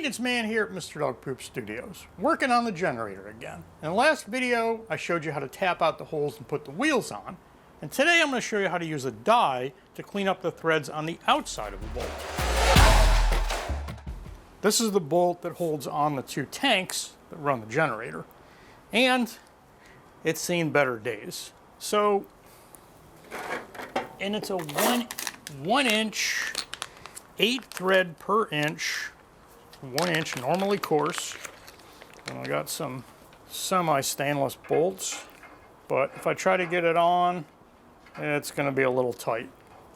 Maintenance man here at Mr. Dog Poop Studios, working on the generator again. In the last video, I showed you how to tap out the holes and put the wheels on. And today I'm going to show you how to use a die to clean up the threads on the outside of the bolt. This is the bolt that holds on the two tanks that run the generator. And it's seen better days. So, and it's a one inch, 8 thread per inch, 1 inch normally coarse. And I got some semi-stainless bolts, but if I try to get it on, it's going to be a little tight.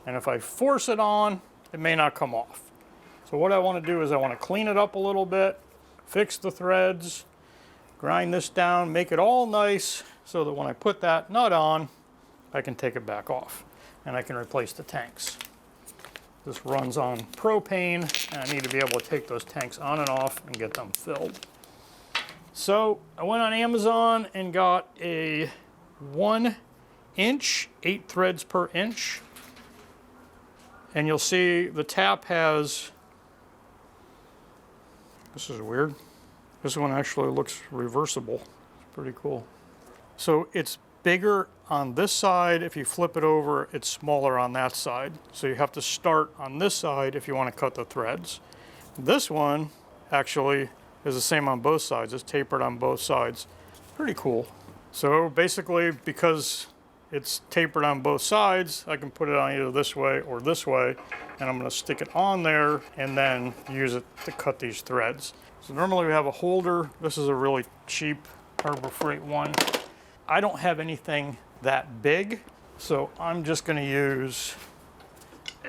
And if I force it on, it may not come off. So what I want to do is I want to clean it up a little bit, fix the threads, grind this down, make it all nice so that when I put that nut on, I can take it back off and I can replace the tanks. This runs on propane, and I need to be able to take those tanks on and off and get them filled. So I went on Amazon and got a 1 inch, 8 threads per inch. And you'll see the tap has, this is weird. This one actually looks reversible. It's pretty cool. So it's bigger on this side. If you flip it over, it's smaller on that side. So you have to start on this side if you want to cut the threads. This one actually is the same on both sides. It's tapered on both sides. Pretty cool. So basically, because it's tapered on both sides, I can put it on either this way or this way, and I'm going to stick it on there and then use it to cut these threads. So normally we have a holder. This is a really cheap Harbor Freight one. I don't have anything that big, so I'm just going to use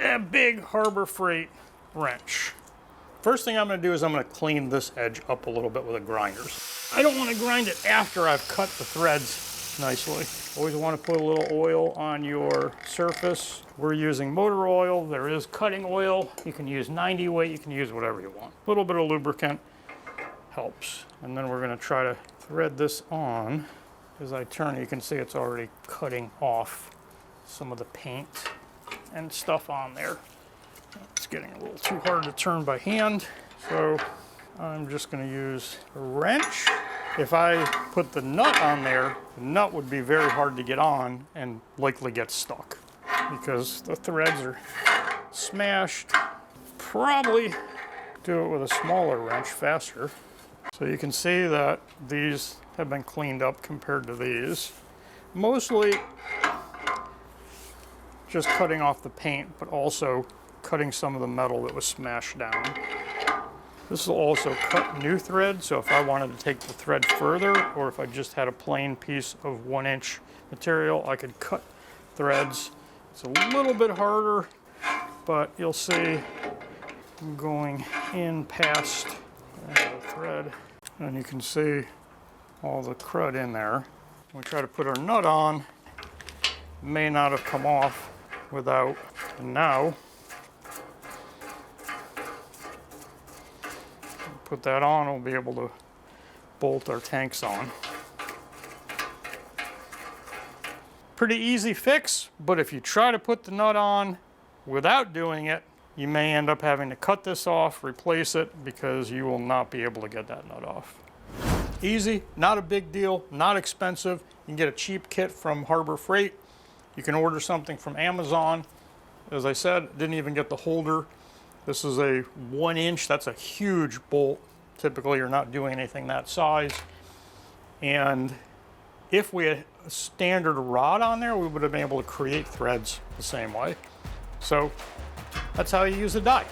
a big Harbor Freight wrench. First thing I'm going to do is I'm going to clean this edge up a little bit with a grinder. I don't want to grind it after I've cut the threads nicely. Always want to put a little oil on your surface. We're using motor oil. There is cutting oil. You can use 90 weight. You can use whatever you want. A little bit of lubricant helps. And then we're going to try to thread this on. As I turn, you can see it's already cutting off some of the paint and stuff on there. It's getting a little too hard to turn by hand, so I'm just going to use a wrench. If I put the nut on there, the nut would be very hard to get on and likely get stuck because the threads are smashed. Probably do it with a smaller wrench faster. So you can see that these have been cleaned up compared to these. Mostly just cutting off the paint, but also cutting some of the metal that was smashed down. This will also cut new thread, so if I wanted to take the thread further, or if I just had a plain piece of 1 inch material, I could cut threads. It's a little bit harder, but you'll see I'm going in past the thread, and you can see all the crud in there. When we try to put our nut on, it may not have come off without, and now put that on, we'll be able to bolt our tanks on. Pretty easy fix, but if you try to put the nut on without doing it, you may end up having to cut this off, replace it, because you will not be able to get that nut off. Easy, not a big deal, not expensive. You can get a cheap kit from Harbor Freight. You can order something from Amazon. As I said, didn't even get the holder. This is a 1 inch, that's a huge bolt. Typically you're not doing anything that size. And if we had a standard rod on there, we would have been able to create threads the same way. So that's how you use a die.